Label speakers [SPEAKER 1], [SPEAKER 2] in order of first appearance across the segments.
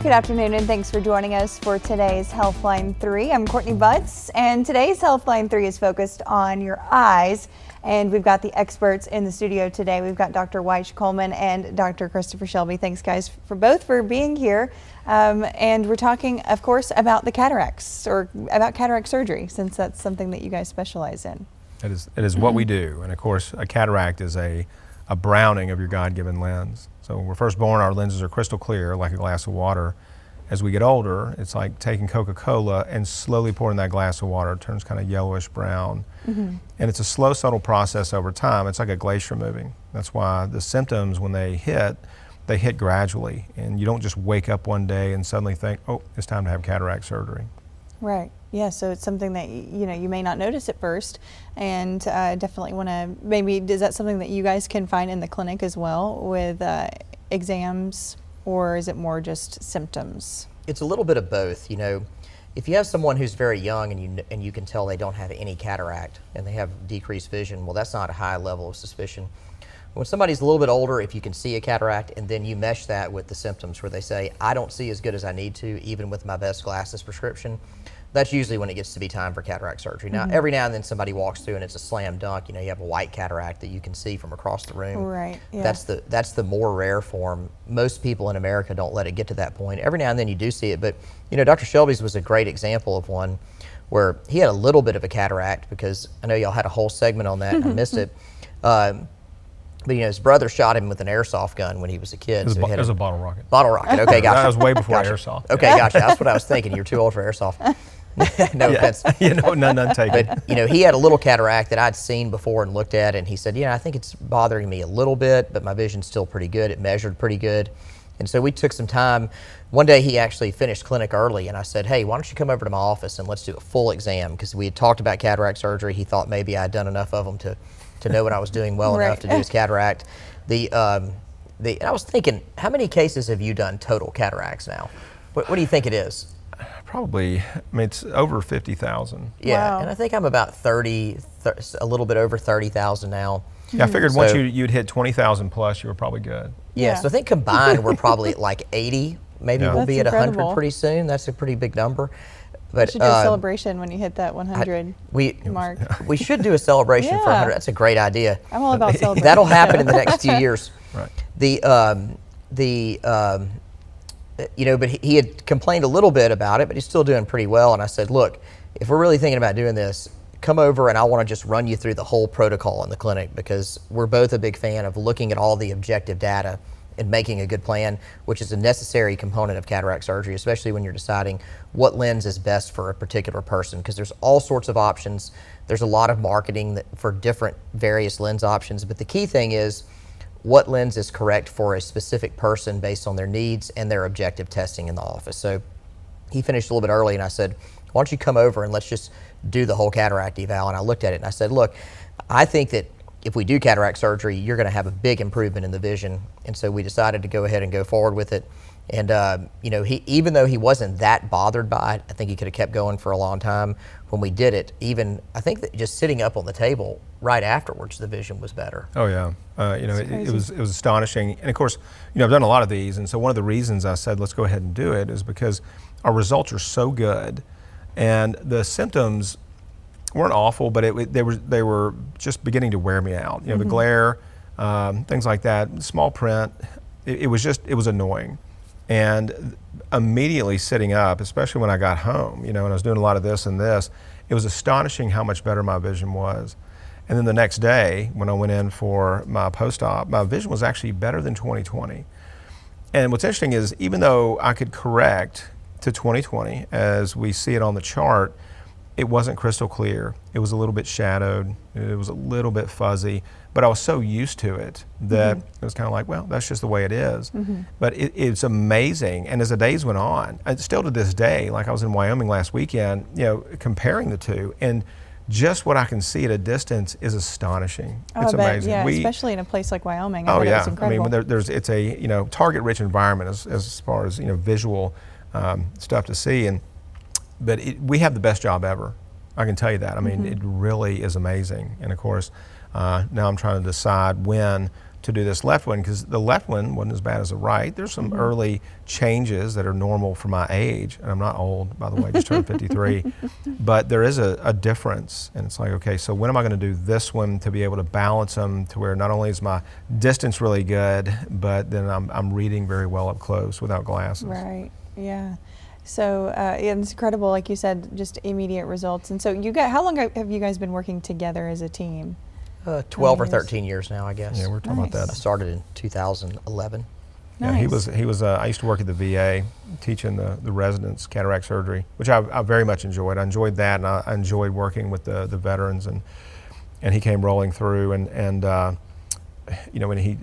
[SPEAKER 1] Good afternoon and thanks for joining us for today's Healthline 3. I'm Courtney Butts and today's Healthline 3 is focused on your eyes, and we've got the experts in the studio today. We've got Dr. Wyche Coleman and Dr. Christopher Shelby. Thanks guys for both for being here. And we're talking of course about the cataracts, or about cataract surgery, since that's something that you guys specialize in. It
[SPEAKER 2] is what we do, and of course a cataract is a browning of your God-given lens. So when we're first born, our lenses are crystal clear, like a glass of water. As we get older, it's like taking Coca-Cola and slowly pouring that glass of water. It turns kind of yellowish brown. And it's a slow, subtle process over time. It's like a glacier moving. That's why the symptoms, when they hit gradually. And you don't just wake up one day and suddenly think, oh, it's time to have cataract surgery.
[SPEAKER 1] Right. Yeah, so it's something that you may not notice at first, and definitely want to is that something that you guys can find in the clinic as well with exams, or is it more just symptoms?
[SPEAKER 3] It's a little bit of both. You know, if you have someone who's very young and you can tell they don't have any cataract and they have decreased vision, well, that's not a high level of suspicion. When somebody's a little bit older, if you can see a cataract and then you mesh that with the symptoms where they say, I don't see as good as I need to, even with my best glasses prescription, that's usually when it gets to be time for cataract surgery. Now, every now and then somebody walks through and it's a slam dunk. You know, you have a white cataract that you can see from across the room.
[SPEAKER 1] Right. Yeah.
[SPEAKER 3] That's the more rare form. Most people in America don't let it get to that point. Every now and then you do see it, but you know, Dr. Shelby's was a great example of one where he had a little bit of a cataract, because I know y'all had a whole segment on that and I missed it. But you know, his brother shot him with an airsoft gun when he was a kid.
[SPEAKER 2] It was a bottle rocket.
[SPEAKER 3] Bottle rocket. Okay, gotcha.
[SPEAKER 2] That was way before
[SPEAKER 3] gotcha.
[SPEAKER 2] airsoft.
[SPEAKER 3] Okay, gotcha. That's what I was thinking. You're too old for airsoft. No offense.
[SPEAKER 2] You know, none taken.
[SPEAKER 3] But you know, he had a little cataract that I'd seen before and looked at, and he said, I think it's bothering me a little bit, but my vision's still pretty good. It measured pretty good. And so we took some time. One day he actually finished clinic early, and I said, hey, why don't you come over to my office and let's do a full exam, because we had talked about cataract surgery. He thought maybe I'd done enough of them to know what I was doing well enough to do his cataract. I was thinking, how many cases have you done total cataracts now? What do you think it is?
[SPEAKER 2] Probably, I mean, it's over 50,000.
[SPEAKER 3] Yeah,
[SPEAKER 1] wow.
[SPEAKER 3] And I think I'm about a little bit over 30,000 now.
[SPEAKER 2] Yeah, I figured once you'd hit 20,000 plus, you were probably good.
[SPEAKER 3] Yeah, so I think combined we're probably at like 80. Maybe we'll be at 100 pretty soon. That's a pretty big number. But
[SPEAKER 1] we should do a celebration when you hit that 100 mark.
[SPEAKER 3] We should do a celebration for 100. That's a great idea.
[SPEAKER 1] I'm all about celebrating.
[SPEAKER 3] That'll happen in the next few years.
[SPEAKER 2] Right.
[SPEAKER 3] You know, but he had complained a little bit about it, but he's still doing pretty well. And I said, look, if we're really thinking about doing this, come over and I want to just run you through the whole protocol in the clinic, because we're both a big fan of looking at all the objective data and making a good plan, which is a necessary component of cataract surgery, especially when you're deciding what lens is best for a particular person, because there's all sorts of options. There's a lot of marketing for different various lens options, but the key thing is what lens is correct for a specific person based on their needs and their objective testing in the office. So he finished a little bit early and I said, why don't you come over and let's just do the whole cataract eval. And I looked at it and I said, look, I think that if we do cataract surgery, you're going to have a big improvement in the vision. And so we decided to go ahead and go forward with it. And you know, even though he wasn't that bothered by it, I think he could have kept going for a long time. When we did it, I think that just sitting up on the table right afterwards, the vision was better.
[SPEAKER 2] Oh yeah, you know, it was astonishing. And of course, you know, I've done a lot of these, and so one of the reasons I said let's go ahead and do it is because our results are so good, and the symptoms weren't awful, but they were just beginning to wear me out. You know, the glare, things like that, small print. It was annoying. And immediately sitting up, especially when I got home, you know, and I was doing a lot of this and this, it was astonishing how much better my vision was. And then the next day, when I went in for my post-op, my vision was actually better than 20/20. And what's interesting is, even though I could correct to 20/20 as we see it on the chart, it wasn't crystal clear. It was a little bit shadowed. It was a little bit fuzzy. But I was so used to it that it was kind of like, well, that's just the way it is. But it's amazing. And as the days went on, still to this day, like I was in Wyoming last weekend, you know, comparing the two, and just what I can see at a distance is astonishing. It's amazing.
[SPEAKER 1] Yeah, especially in a place like Wyoming.
[SPEAKER 2] Oh yeah,
[SPEAKER 1] it's incredible.
[SPEAKER 2] I mean, it's a target-rich environment as far as visual stuff to see, but we have the best job ever. I can tell you that. I mean, it really is amazing. And of course, now I'm trying to decide when to do this left one, because the left one wasn't as bad as the right. There's some early changes that are normal for my age, and I'm not old, by the way, just turned 53, but there is a difference, and it's like, okay, so when am I going to do this one to be able to balance them to where not only is my distance really good, but then I'm reading very well up close without glasses.
[SPEAKER 1] Right, yeah. So yeah, it's incredible, like you said, just immediate results. And so how long have you guys been working together as a team?
[SPEAKER 3] 12 or 13 years now, I guess.
[SPEAKER 2] Yeah, we're talking about that.
[SPEAKER 3] I started in 2011.
[SPEAKER 2] Yeah, he was. I used to work at the VA, teaching the residents cataract surgery, which I very much enjoyed. I enjoyed that, and I enjoyed working with the veterans. And he came rolling through, and you know, when he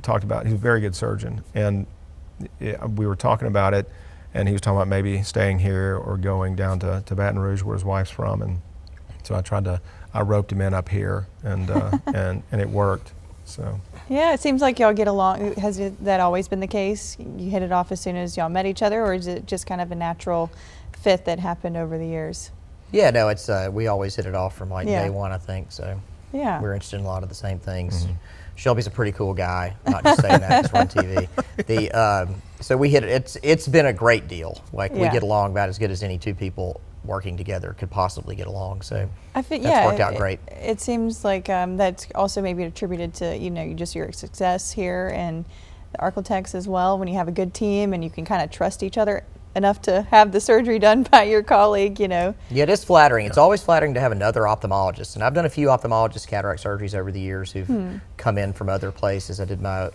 [SPEAKER 2] talked about, he's a very good surgeon, and we were talking about it, and he was talking about maybe staying here or going down to Baton Rouge, where his wife's from, and so I roped him in up here, and and it worked. So.
[SPEAKER 1] Yeah, it seems like y'all get along. Has that always been the case? You hit it off as soon as y'all met each other, or is it just kind of a natural fit that happened over the years?
[SPEAKER 3] Yeah, no, it's we always hit it off from like day one, I think. So
[SPEAKER 1] yeah,
[SPEAKER 3] we're interested in a lot of the same things. Shelby's a pretty cool guy. I'm not just saying that, just on TV. So we hit it. It's been a great deal. Like we get along about as good as any two people working together could possibly get along. So that's worked out great.
[SPEAKER 1] It seems like that's also maybe attributed to just your success here and the architects as well. When you have a good team and you can kind of trust each other enough to have the surgery done by your colleague, Yeah,
[SPEAKER 3] it is flattering. It's always flattering to have another ophthalmologist. And I've done a few ophthalmologist cataract surgeries over the years who've come in from other places. I did my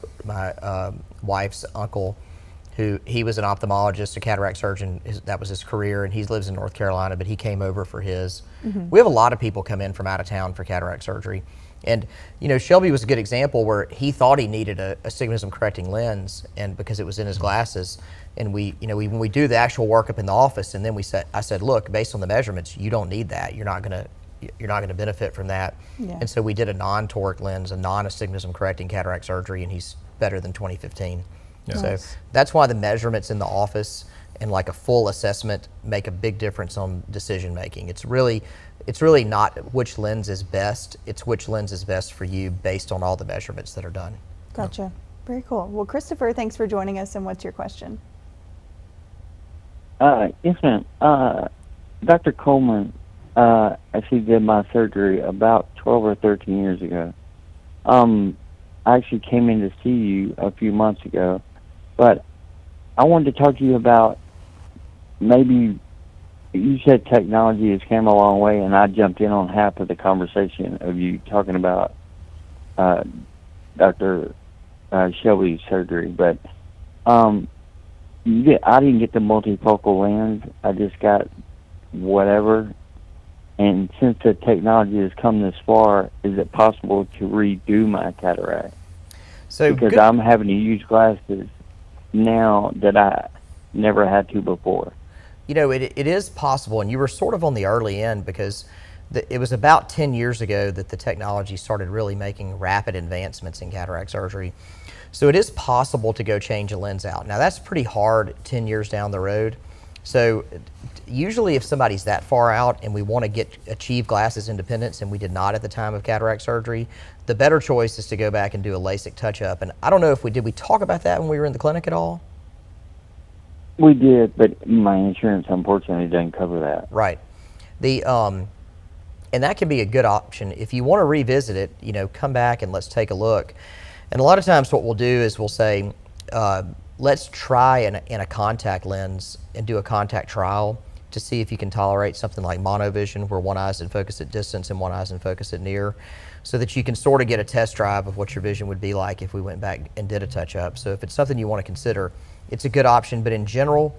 [SPEAKER 3] wife's uncle, he was an ophthalmologist, a cataract surgeon. That was his career, and he lives in North Carolina, but he came over for his. We have a lot of people come in from out of town for cataract surgery. And, Shelby was a good example where he thought he needed a astigmatism correcting lens, and because it was in his glasses. And when we do the actual workup in the office, and then I said, look, based on the measurements, you don't need that. You're not gonna benefit from that. Yeah. And so we did a non-toric lens, a non-astigmatism correcting cataract surgery, and he's better than 2015. Yeah. So that's why the measurements in the office and like a full assessment make a big difference on decision making. It's really not which lens is best, it's which lens is best for you based on all the measurements that are done.
[SPEAKER 1] Gotcha. Very cool. Well, Christopher, thanks for joining us, and what's your question?
[SPEAKER 4] Yes, ma'am. Dr. Coleman actually did my surgery about 12 or 13 years ago. I actually came in to see you a few months ago, but I wanted to talk to you about maybe, you said technology has come a long way, and I jumped in on half of the conversation of you talking about Dr. Shelby's surgery, but I didn't get the multifocal lens. I just got whatever. And since the technology has come this far, is it possible to redo my cataract? Because I'm having to use glasses now that I never had to before.
[SPEAKER 3] It is possible, and you were sort of on the early end, because it was about 10 years ago that the technology started really making rapid advancements in cataract surgery. So it is possible to go change a lens out. Now that's pretty hard 10 years down the road. So usually if somebody's that far out and we want to achieve glasses independence, and we did not at the time of cataract surgery, the better choice is to go back and do a LASIK touch-up. And I don't know if did we talk about that when we were in the clinic at all?
[SPEAKER 4] We did, but my insurance unfortunately doesn't cover that.
[SPEAKER 3] Right. And that can be a good option. If you want to revisit it, come back and let's take a look. And a lot of times what we'll do is we'll say, let's try in a contact lens and do a contact trial to see if you can tolerate something like monovision, where one eye's in focus at distance and one eye's in focus at near, so that you can sort of get a test drive of what your vision would be like if we went back and did a touch-up. So if it's something you want to consider, it's a good option. But in general,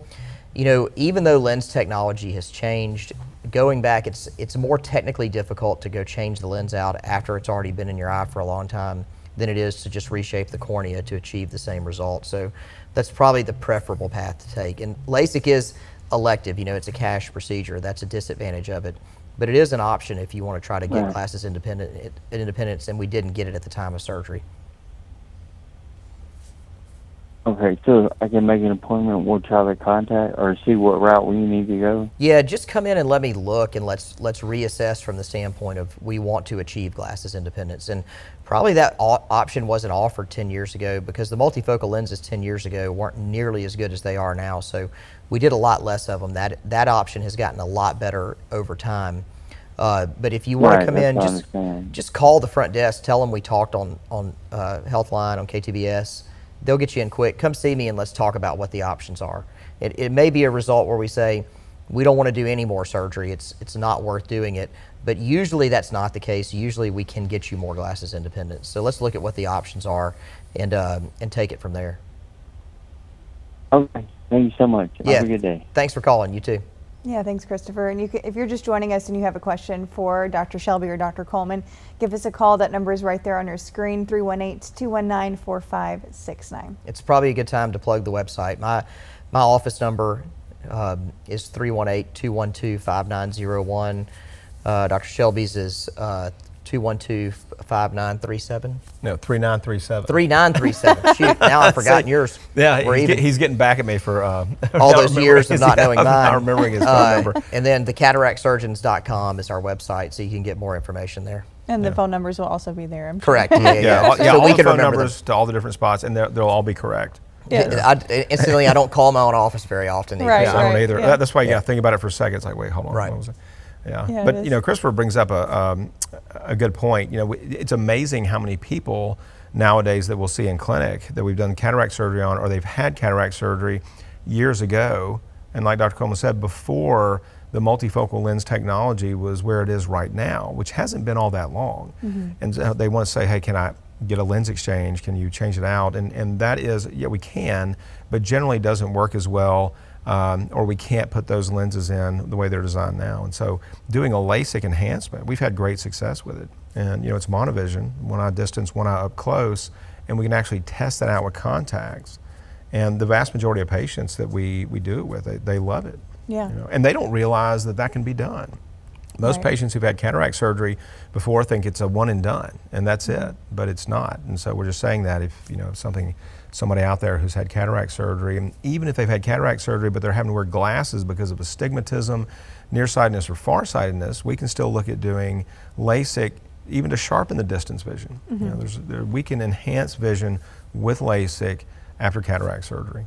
[SPEAKER 3] even though lens technology has changed, going back, it's more technically difficult to go change the lens out after it's already been in your eye for a long time than it is to just reshape the cornea to achieve the same result. So that's probably the preferable path to take. And LASIK is elective, it's a cash procedure. That's a disadvantage of it. But it is an option if you want to try to get glasses independence, and we didn't get it at the time of surgery.
[SPEAKER 4] Okay, so I can make an appointment. We'll try to contact or see what route we need to go.
[SPEAKER 3] Yeah, just come in and let me look, and let's reassess from the standpoint of we want to achieve glasses independence. And probably that option wasn't offered 10 years ago because the multifocal lenses 10 years ago weren't nearly as good as they are now. So we did a lot less of them. That option has gotten a lot better over time. But if you want to come in, just call the front desk. Tell them we talked on Healthline on KTBS. They'll get you in quick. Come see me and let's talk about what the options are. It may be a result where we say, we don't want to do any more surgery. It's not worth doing it. But usually that's not the case. Usually we can get you more glasses independence. So let's look at what the options are and take it from there.
[SPEAKER 4] Okay. Thank you so much.
[SPEAKER 3] Yeah.
[SPEAKER 4] Have a good day.
[SPEAKER 3] Thanks for calling. You too.
[SPEAKER 1] Yeah, thanks, Christopher. And if you're just joining us and you have a question for Dr. Shelby or Dr. Coleman, give us a call. That number is right there on your screen, 318-219-4569.
[SPEAKER 3] It's probably a good time to plug the website. My office number is 318-212-5901. Dr. Shelby's is 212-5937.
[SPEAKER 2] No, 3937.
[SPEAKER 3] 3937. Shoot, now I've forgotten yours.
[SPEAKER 2] Yeah, he's getting back at me for
[SPEAKER 3] all those years of not knowing mine.
[SPEAKER 2] Not remembering his phone number.
[SPEAKER 3] And then the cataractsurgeons.com is our website, so you can get more information there.
[SPEAKER 1] And the phone numbers will also be there. I'm sure.
[SPEAKER 3] Correct. Yeah.
[SPEAKER 2] So
[SPEAKER 3] all
[SPEAKER 2] we
[SPEAKER 3] the
[SPEAKER 2] can
[SPEAKER 3] phone
[SPEAKER 2] remember
[SPEAKER 3] numbers
[SPEAKER 2] to all the different spots, and they'll all be correct.
[SPEAKER 1] Yeah.
[SPEAKER 3] Instantly, I don't call my own office very often.
[SPEAKER 1] Right,
[SPEAKER 2] I don't either.
[SPEAKER 1] yeah.
[SPEAKER 2] That's why you got to think about it for a second. It's like, wait, hold on.
[SPEAKER 3] Right.
[SPEAKER 2] What was it? Yeah.
[SPEAKER 1] Yeah,
[SPEAKER 2] But Christopher brings up a good point. It's amazing how many people nowadays that we'll see in clinic that we've done cataract surgery on, or they've had cataract surgery years ago, and like Dr. Coleman said, before the multifocal lens technology was where it is right now, which hasn't been all that long. Mm-hmm. And so they want to say, hey, can I get a lens exchange? Can you change it out? And that is, yeah, we can, but generally doesn't work as well. Or we can't put those lenses in the way they're designed now. And so doing a LASIK enhancement, we've had great success with it. And it's monovision, one eye distance, one eye up close, and we can actually test that out with contacts. And the vast majority of patients that we do it with, they love it.
[SPEAKER 1] Yeah.
[SPEAKER 2] And they don't realize that can be done. Most patients who've had cataract surgery before think it's a one and done, and that's it, but it's not. And so we're just saying that if somebody out there who's had cataract surgery, and even if they've had cataract surgery but they're having to wear glasses because of astigmatism, nearsightedness, or farsightedness, we can still look at doing LASIK even to sharpen the distance vision. Mm-hmm. We can enhance vision with LASIK after cataract surgery.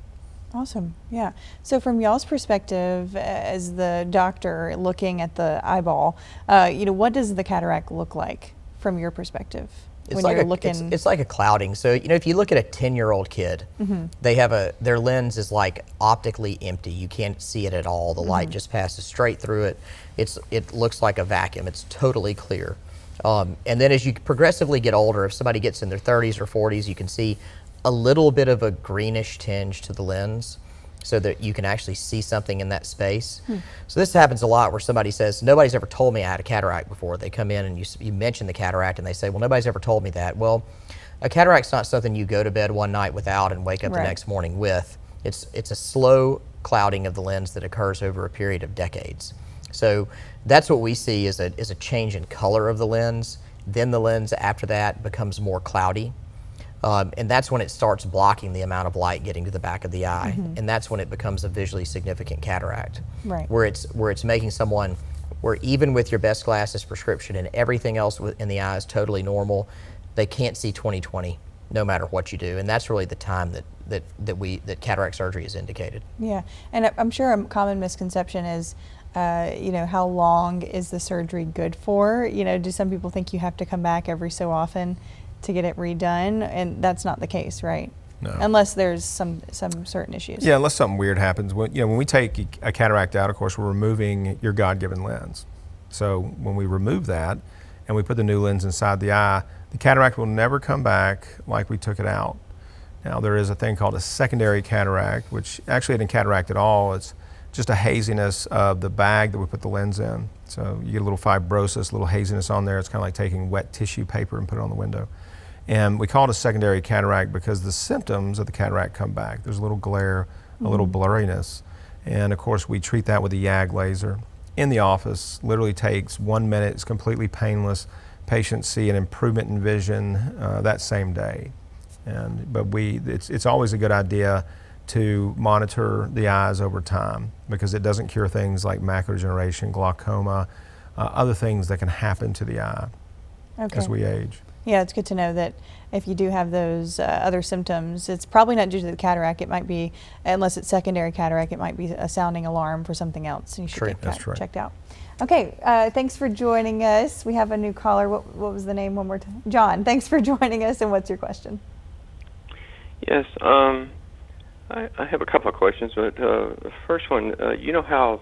[SPEAKER 1] Awesome. Yeah. So from y'all's perspective as the doctor looking at the eyeball, what does the cataract look like from your perspective?
[SPEAKER 3] It's like a clouding. So, if you look at a 10-year-old kid, mm-hmm. they have their lens is like optically empty. You can't see it at all. The light just passes straight through it. It looks like a vacuum. It's totally clear. And then as you progressively get older, if somebody gets in their 30s or 40s, you can see a little bit of a greenish tinge to the lens so that you can actually see something in that space. So this happens a lot where somebody says, nobody's ever told me I had a cataract before. They come in and you mention the cataract and they say, well, nobody's ever told me that. Well, a cataract's not something you go to bed one night without and wake up the next morning with. It's a slow clouding of the lens that occurs over a period of decades. So that's what we see is a change in color of the lens. Then the lens after that becomes more cloudy. And that's when it starts blocking the amount of light getting to the back of the eye, and that's when it becomes a visually significant cataract. Right. Where it's making someone where even with your best glasses prescription and everything else in the eye is totally normal, they can't see 20/20 no matter what you do, and that's really the time that cataract surgery is indicated. Yeah,
[SPEAKER 1] and I'm sure a common misconception is, how long is the surgery good for? Do some people think you have to come back every so often to get it redone, and that's not the case, right? No. Unless there's some certain issues.
[SPEAKER 2] Yeah, unless something weird happens. When we take a cataract out, of course, we're removing your God-given lens. So when we remove that and we put the new lens inside the eye, the cataract will never come back like we took it out. Now, there is a thing called a secondary cataract, which actually isn't cataract at all. It's just a haziness of the bag that we put the lens in. So you get a little fibrosis, a little haziness on there. It's kind of like taking wet tissue paper and put it on the window. And we call it a secondary cataract because the symptoms of the cataract come back. There's a little glare, a little blurriness. And of course, we treat that with a YAG laser in the office. Literally takes 1 minute. It's completely painless. Patients see an improvement in vision that same day. But it's always a good idea to monitor the eyes over time, because it doesn't cure things like macular degeneration, glaucoma, other things that can happen to the eye as we age.
[SPEAKER 1] Yeah, it's good to know that if you do have those other symptoms, it's probably not due to the cataract. It might be, unless it's secondary cataract, it might be a sounding alarm for something else. You should get that checked out. Okay, thanks for joining us. We have a new caller. What was the name one more time? John, thanks for joining us, and what's your question?
[SPEAKER 5] Yes, I have a couple of questions, but the first one, you know how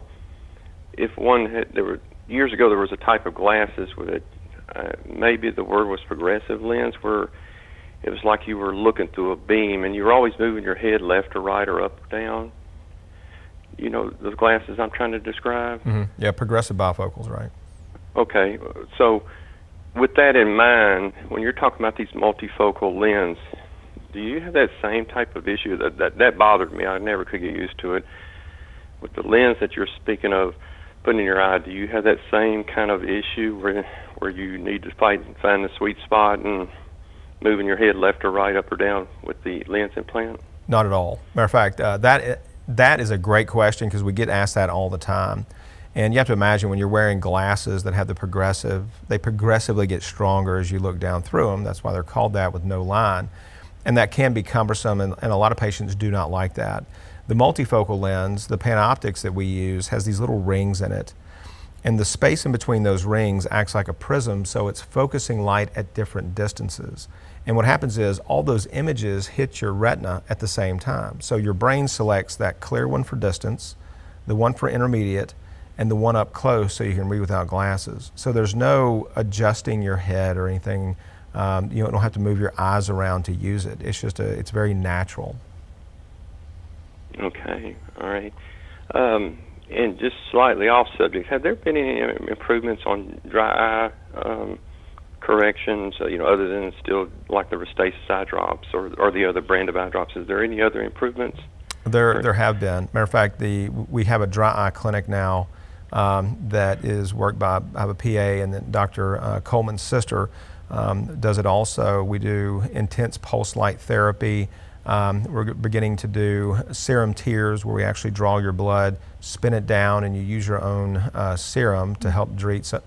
[SPEAKER 5] if one had, years ago there was a type of glasses with it, maybe the word was progressive lens, where it was like you were looking through a beam and you were always moving your head left or right or up or down. You know the glasses I'm trying to describe?
[SPEAKER 2] Mm-hmm. Yeah, progressive bifocals, right.
[SPEAKER 5] Okay, so with that in mind, when you're talking about these multifocal lens, do you have that same type of issue? That bothered me. I never could get used to it. With the lens that you're speaking of putting in your eye, do you have that same kind of issue where you need to find the sweet spot and moving your head left or right, up or down with the lens implant?
[SPEAKER 2] Not at all. Matter of fact, that is a great question, because we get asked that all the time. And you have to imagine when you're wearing glasses that have the progressive, they progressively get stronger as you look down through them. That's why they're called that, with no line. And that can be cumbersome, and a lot of patients do not like that. The multifocal lens, the PanOptix that we use, has these little rings in it. And the space in between those rings acts like a prism, so it's focusing light at different distances. And what happens is all those images hit your retina at the same time. So your brain selects that clear one for distance, the one for intermediate, and the one up close so you can read without glasses. So there's no adjusting your head or anything. You don't have to move your eyes around to use it. It's just it's very natural.
[SPEAKER 5] Okay, all right. And just slightly off subject, have there been any improvements on dry eye corrections, other than still like the Restasis eye drops or the other brand of eye drops? Is there any other improvements?
[SPEAKER 2] There have been. Matter of fact, we have a dry eye clinic now that is worked by, I have a PA, and then Dr. Coleman's sister does it also. We do intense pulse light therapy. We're beginning to do serum tears, where we actually draw your blood, spin it down, and you use your own serum to help treat some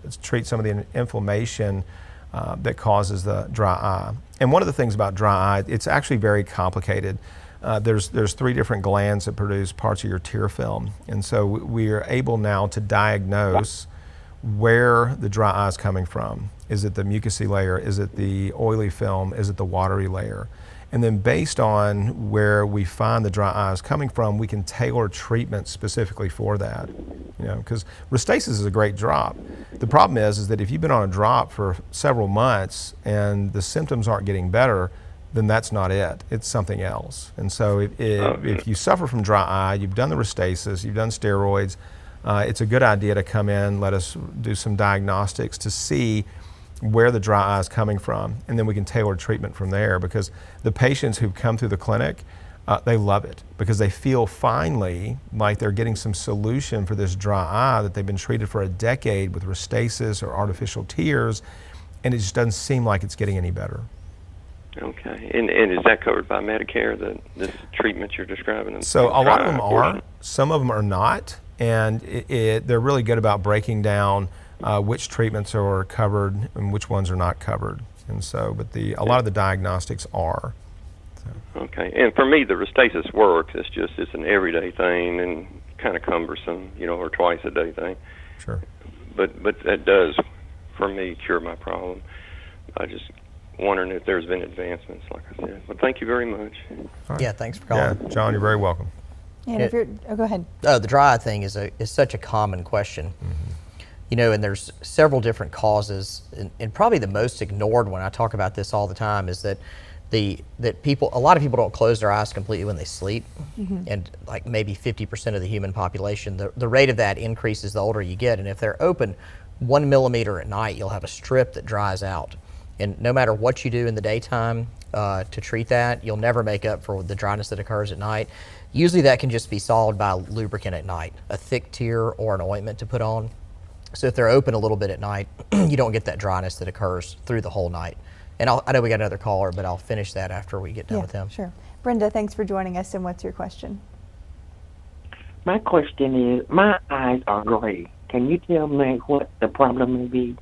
[SPEAKER 2] of the inflammation that causes the dry eye. And one of the things about dry eye, it's actually very complicated. There's 3 different glands that produce parts of your tear film. And so we are able now to diagnose where the dry eye is coming from. Is it the mucousy layer? Is it the oily film? Is it the watery layer? And then based on where we find the dry eye is coming from, we can tailor treatment specifically for that. Because Restasis is a great drop. The problem is that if you've been on a drop for several months and the symptoms aren't getting better, then that's not it. It's something else. And so if you suffer from dry eye, you've done the Restasis, you've done steroids, it's a good idea to come in, let us do some diagnostics to see where the dry eye is coming from, and then we can tailor treatment from there, because the patients who've come through the clinic, they love it, because they feel finally like they're getting some solution for this dry eye that they've been treated for a decade with Restasis or artificial tears, and it just doesn't seem like it's getting any better.
[SPEAKER 5] Okay, and is that covered by Medicare, this treatment you're describing?
[SPEAKER 2] So a lot of them are, some of them are not, and they're really good about breaking down which treatments are covered and which ones are not covered. And so, but a lot of the diagnostics are. So.
[SPEAKER 5] Okay, and for me, the Restasis works. It's an everyday thing and kind of cumbersome, or twice a day thing.
[SPEAKER 2] Sure.
[SPEAKER 5] But that does, for me, cure my problem. I just wondering if there's been advancements, like I said. But thank you very much.
[SPEAKER 2] Right.
[SPEAKER 3] Yeah, thanks for calling.
[SPEAKER 2] Yeah, John, you're very welcome.
[SPEAKER 1] And if you're, go ahead.
[SPEAKER 3] The dry eye thing is such a common question. Mm-hmm. And there's several different causes, and probably the most ignored one, I talk about this all the time, is that a lot of people don't close their eyes completely when they sleep, and like maybe 50% of the human population, the rate of that increases the older you get, and if they're open 1 millimeter at night, you'll have a strip that dries out. And no matter what you do in the daytime to treat that, you'll never make up for the dryness that occurs at night. Usually that can just be solved by lubricant at night, a thick tear or an ointment to put on. So if they're open a little bit at night, you don't get that dryness that occurs through the whole night. And I know we got another caller, but I'll finish that after we get done with him.
[SPEAKER 1] Sure. Brenda, thanks for joining us, and what's your question?
[SPEAKER 6] My question is, my eyes are gray. Can you tell me what the problem may be?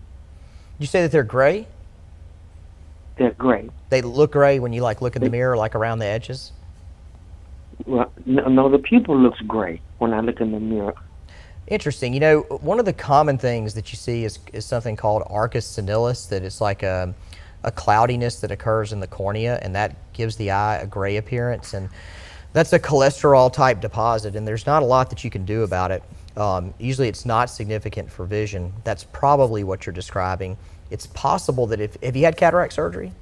[SPEAKER 3] You say that they're gray?
[SPEAKER 6] They're gray.
[SPEAKER 3] They look gray when you like look in the mirror, like around the edges?
[SPEAKER 6] Well, no, the pupil looks gray when I look in the mirror.
[SPEAKER 3] Interesting. You know, one of the common things that you see is something called arcus senilis, that it's like a cloudiness that occurs in the cornea, and that gives the eye a gray appearance. And that's a cholesterol type deposit, and there's not a lot that you can do about it. Usually it's not significant for vision. That's probably what you're describing. It's possible that have you had cataract surgery?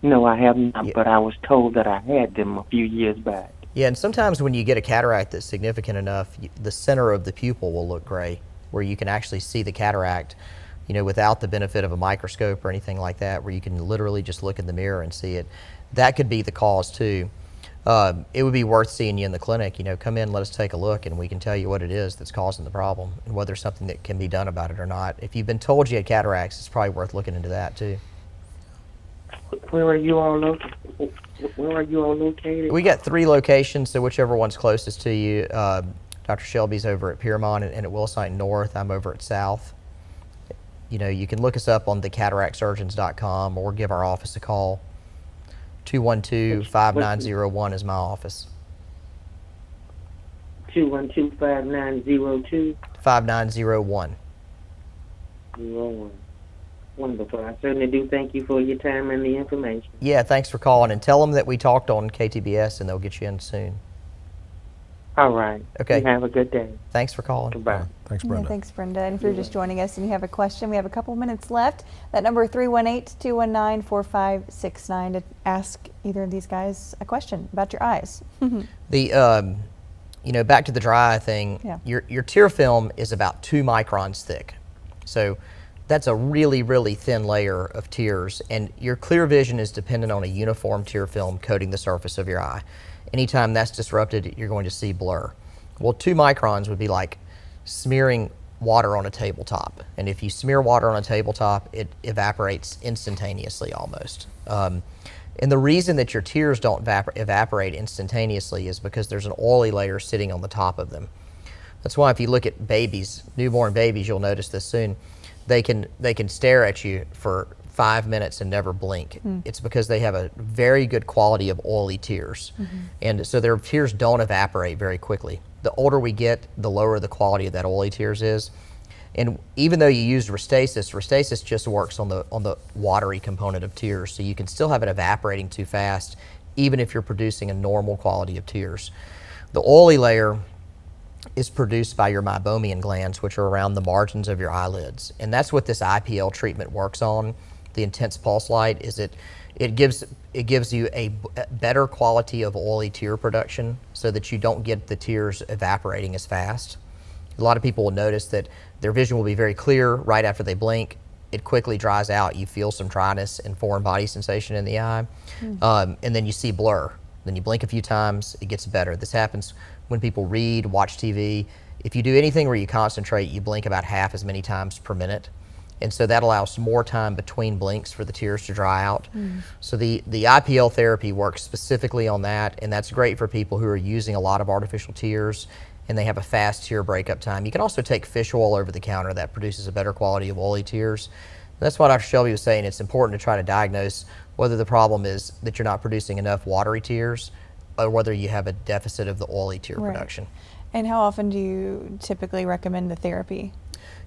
[SPEAKER 6] No, I have not, but I was told that I had them a few years back.
[SPEAKER 3] Yeah, and sometimes when you get a cataract that's significant enough, the center of the pupil will look gray, where you can actually see the cataract, you know, without the benefit of a microscope or anything like that, where you can literally just look in the mirror and see it. That could be the cause too. It would be worth seeing you in the clinic. You know, come in, let us take a look, and we can tell you what it is that's causing the problem and whether there's something that can be done about it or not. If you've been told you had cataracts, it's probably worth looking into that too.
[SPEAKER 6] Where are you all located?
[SPEAKER 3] We got 3 locations, so whichever one's closest to you. Dr. Shelby's over at Piermont and at Wilsite North. I'm over at South. You know, you can look us up on the cataractsurgeons.com or give our office a call. 212-5901 is my office.
[SPEAKER 6] 212-5902?
[SPEAKER 3] 5901.
[SPEAKER 6] 01. Wonderful. I certainly do thank you for your time and the information.
[SPEAKER 3] Yeah, thanks for calling, and tell them that we talked on KTBS and they'll get you in soon.
[SPEAKER 6] All right.
[SPEAKER 3] Okay.
[SPEAKER 6] You have a good day.
[SPEAKER 3] Thanks for calling.
[SPEAKER 6] Goodbye.
[SPEAKER 2] Thanks, Brenda.
[SPEAKER 1] Yeah, thanks, Brenda. And if you're just joining us and you have a question, we have a couple minutes left. That number 318-219-4569 to ask either of these guys a question about your eyes.
[SPEAKER 3] The you know, back to the dry eye thing.
[SPEAKER 1] Yeah.
[SPEAKER 3] Your tear film is about 2 microns thick, so that's a really, really thin layer of tears, and your clear vision is dependent on a uniform tear film coating the surface of your eye. Anytime that's disrupted, you're going to see blur. Well, 2 microns would be like smearing water on a tabletop, and if you smear water on a tabletop, it evaporates instantaneously almost. And the reason that your tears don't evaporate instantaneously is because there's an oily layer sitting on the top of them. That's why if you look at babies, newborn babies, you'll notice this soon, they can stare at you for 5 minutes and never blink. It's because they have a very good quality of oily tears. And so their tears don't evaporate very quickly. The older we get, the lower the quality of that oily tears is. And even though you use Restasis just works on the watery component of tears, so you can still have it evaporating too fast, even if you're producing a normal quality of tears. The oily layer is produced by your meibomian glands, which are around the margins of your eyelids. And that's what this IPL treatment works on. The intense pulse light is it gives you a better quality of oily tear production so that you don't get the tears evaporating as fast. A lot of people will notice that their vision will be very clear right after they blink. It quickly dries out. You feel some dryness and foreign body sensation in the eye. And then you see blur. Then you blink a few times, it gets better. This happens when people read, watch TV. If you do anything where you concentrate, you blink about half as many times per minute. And so that allows more time between blinks for the tears to dry out. So the IPL therapy works specifically on that, and that's great for people who are using a lot of artificial tears and they have a fast tear breakup time. You can also take fish oil over the counter that produces a better quality of oily tears. That's why Dr. Shelby was saying it's important to try to diagnose whether the problem is that you're not producing enough watery tears or whether you have a deficit of the oily tear production.
[SPEAKER 1] And how often do you typically recommend the therapy?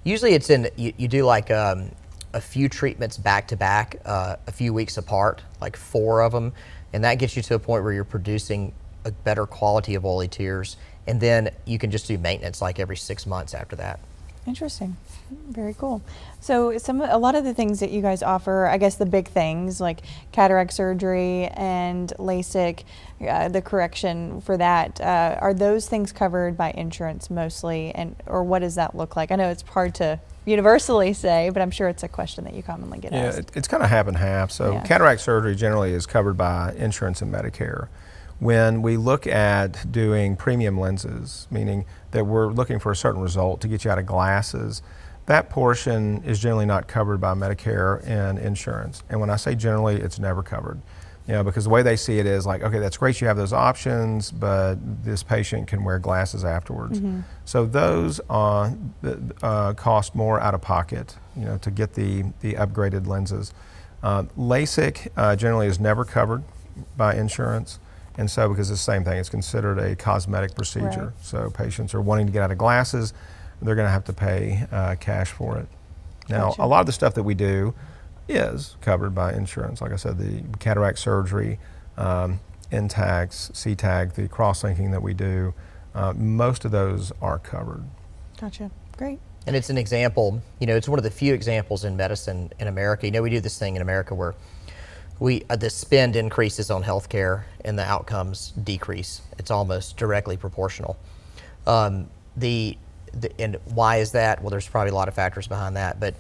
[SPEAKER 3] Usually it's you do like a few treatments back to back, a few weeks apart, like 4 of them, and that gets you to a point where you're producing a better quality of oily tears, and then you can just do maintenance like every 6 months after that.
[SPEAKER 1] Interesting. Very cool. So a lot of the things that you guys offer, I guess the big things like cataract surgery and LASIK, the correction for that, are those things covered by insurance mostly, or what does that look like? I know it's hard to universally say, but I'm sure it's a question that you commonly get asked.
[SPEAKER 2] Yeah, it's kind of half and half. So cataract surgery generally is covered by insurance and Medicare. When we look at doing premium lenses, meaning that we're looking for a certain result to get you out of glasses, that portion is generally not covered by Medicare and insurance. And when I say generally, it's never covered. Because the way they see it is like, okay, that's great you have those options, but this patient can wear glasses afterwards. So those cost more out of pocket, to get the upgraded lenses. LASIK generally is never covered by insurance. And so because it's the same thing, it's considered a cosmetic procedure.
[SPEAKER 1] Right.
[SPEAKER 2] So patients are wanting to get out of glasses, they're going to have to pay cash for it. Now,
[SPEAKER 1] Gotcha.
[SPEAKER 2] a lot of the stuff that we do is covered by insurance. Like I said, the cataract surgery, NTAGs, CTAG, the cross-linking that we do, most of those are covered.
[SPEAKER 1] Gotcha. Great.
[SPEAKER 3] And it's an example, it's one of the few examples in medicine in America. We do this thing in America where the spend increases on healthcare and the outcomes decrease. It's almost directly proportional. And why is that? Well, there's probably a lot of factors behind that, but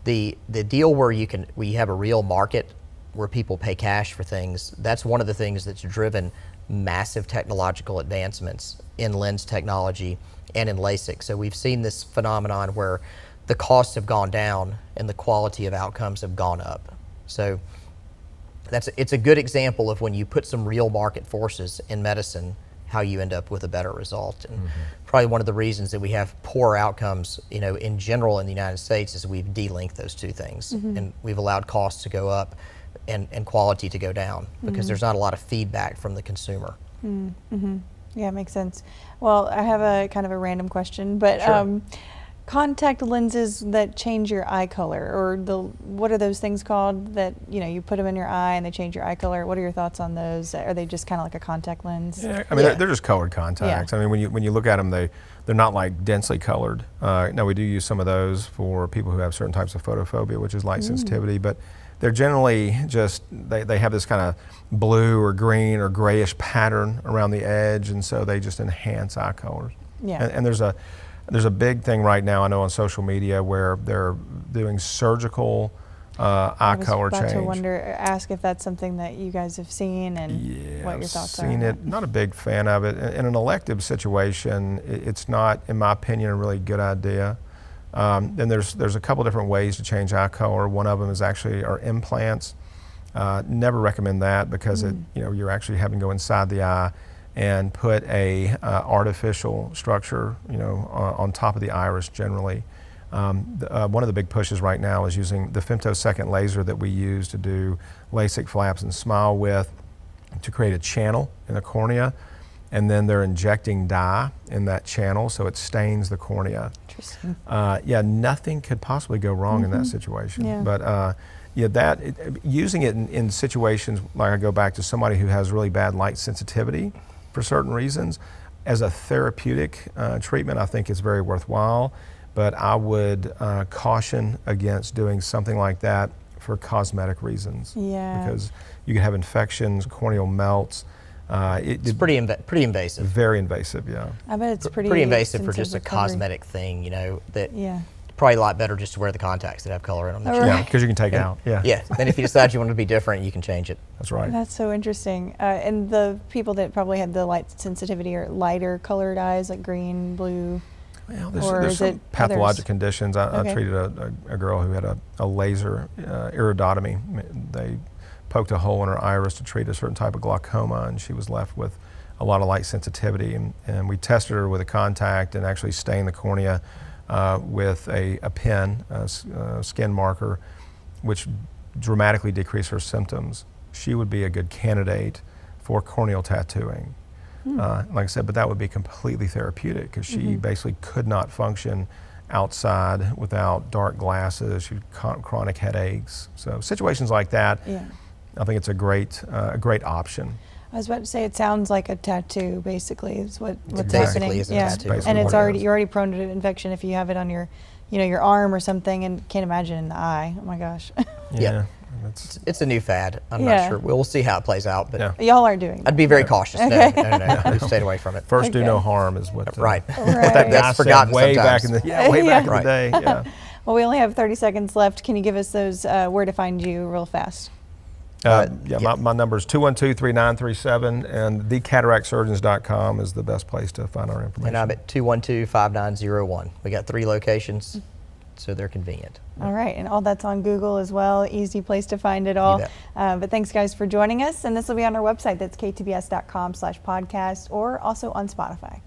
[SPEAKER 3] the deal where you have a real market where people pay cash for things, that's one of the things that's driven massive technological advancements in lens technology and in LASIK. So we've seen this phenomenon where the costs have gone down and the quality of outcomes have gone up. So it's a good example of when you put some real market forces in medicine, how you end up with a better result. And probably one of the reasons that we have poor outcomes, in general in the United States is we've delinked those two things. And we've allowed costs to go up and quality to go down because there's not a lot of feedback from the consumer.
[SPEAKER 1] Yeah, it makes sense. Well, I have a kind of a random question, but
[SPEAKER 2] Sure.
[SPEAKER 1] Contact lenses that change your eye color, or what are those things called that, you put them in your eye and they change your eye color? What are your thoughts on those? Are they just kind of like a contact lens?
[SPEAKER 2] Yeah, I mean, they're just colored contacts.
[SPEAKER 1] Yeah.
[SPEAKER 2] I mean, when you look at them, they're not like densely colored. Now, we do use some of those for people who have certain types of photophobia, which is light sensitivity, but they're generally just, they have this kind of blue or green or grayish pattern around the edge, and so they just enhance eye colors.
[SPEAKER 1] Yeah.
[SPEAKER 2] And there's a big thing right now, I know, on social media where they're doing surgical eye color change.
[SPEAKER 1] I was about to ask if that's something that you guys have seen and what your thoughts are.
[SPEAKER 2] I've seen it. Not a big fan of it. In an elective situation, it's not, in my opinion, a really good idea. And there's a couple different ways to change eye color. One of them is actually our implants. Never recommend that because you're actually having to go inside the eye and put a artificial structure, on top of the iris generally. One of the big pushes right now is using the femtosecond laser that we use to do LASIK flaps and smile with to create a channel in the cornea, and then they're injecting dye in that channel so it stains the cornea.
[SPEAKER 1] Interesting.
[SPEAKER 2] Nothing could possibly go wrong in that situation.
[SPEAKER 1] Yeah.
[SPEAKER 2] But using it in situations like I go back to somebody who has really bad light sensitivity for certain reasons, as a therapeutic treatment, I think it's very worthwhile. But I would caution against doing something like that for cosmetic reasons.
[SPEAKER 1] Yeah.
[SPEAKER 2] Because you can have infections, corneal melts.
[SPEAKER 3] It's pretty invasive.
[SPEAKER 2] Very invasive, yeah.
[SPEAKER 1] I bet it's pretty
[SPEAKER 3] invasive for just a
[SPEAKER 1] recovery.
[SPEAKER 3] cosmetic thing, that
[SPEAKER 1] Yeah.
[SPEAKER 3] probably a lot better just to wear the contacts that have color in them.
[SPEAKER 1] All right.
[SPEAKER 2] Yeah, because you can take it out. Yeah.
[SPEAKER 3] Yeah, then if you decide you want to be different, you can change it.
[SPEAKER 2] That's right.
[SPEAKER 1] That's so interesting. And the people that probably had the light sensitivity are lighter colored eyes, like green, blue.
[SPEAKER 2] Well,
[SPEAKER 1] Or
[SPEAKER 2] there's
[SPEAKER 1] is
[SPEAKER 2] some
[SPEAKER 1] it
[SPEAKER 2] pathologic
[SPEAKER 1] others?
[SPEAKER 2] conditions. I
[SPEAKER 1] Okay.
[SPEAKER 2] treated a girl who had a laser iridotomy. They poked a hole in her iris to treat a certain type of glaucoma, and she was left with a lot of light sensitivity. And we tested her with a contact and actually stained the cornea with a pen, a skin marker, which dramatically decreased her symptoms. She would be a good candidate for corneal tattooing. Like I said, but that would be completely therapeutic because she basically could not function outside without dark glasses. She had chronic headaches. So situations like that,
[SPEAKER 1] Yeah.
[SPEAKER 2] I think it's a great option.
[SPEAKER 1] I was about to say it sounds like a tattoo. Basically, is what's
[SPEAKER 3] basically
[SPEAKER 1] happening.
[SPEAKER 3] is a
[SPEAKER 1] yeah.
[SPEAKER 3] tattoo.
[SPEAKER 2] Basically
[SPEAKER 1] And it's
[SPEAKER 2] what it is.
[SPEAKER 1] you're already prone to infection if you have it on your, your arm or something, and can't imagine in the eye. Oh my gosh.
[SPEAKER 3] Yeah.
[SPEAKER 2] That's,
[SPEAKER 3] It's a new fad. I'm
[SPEAKER 1] Yeah.
[SPEAKER 3] not sure. We'll see how it plays out, but
[SPEAKER 2] Yeah.
[SPEAKER 1] Y'all aren't doing
[SPEAKER 3] I'd
[SPEAKER 1] that.
[SPEAKER 3] be very cautious.
[SPEAKER 1] Okay.
[SPEAKER 3] No. We've stayed away from it.
[SPEAKER 2] first do
[SPEAKER 1] Okay.
[SPEAKER 2] no harm is what
[SPEAKER 3] Right.
[SPEAKER 1] Right.
[SPEAKER 2] what that guy
[SPEAKER 3] That's
[SPEAKER 2] said
[SPEAKER 3] forgotten
[SPEAKER 2] way back
[SPEAKER 3] sometimes.
[SPEAKER 2] in the way back in
[SPEAKER 3] Right.
[SPEAKER 2] the day. Yeah.
[SPEAKER 1] Well, we only have 30 seconds left. Can you give us those where to find you real fast?
[SPEAKER 2] My number is 212-3937, and thecataractsurgeons.com is the best place to find our information.
[SPEAKER 3] And I'm at 212-5901. We got 3 locations. so they're convenient.
[SPEAKER 1] All right, and all that's on Google as well. Easy place to find it all. But thanks, guys, for joining us. And this will be on our website. That's ktbs.com/podcast, or also on Spotify.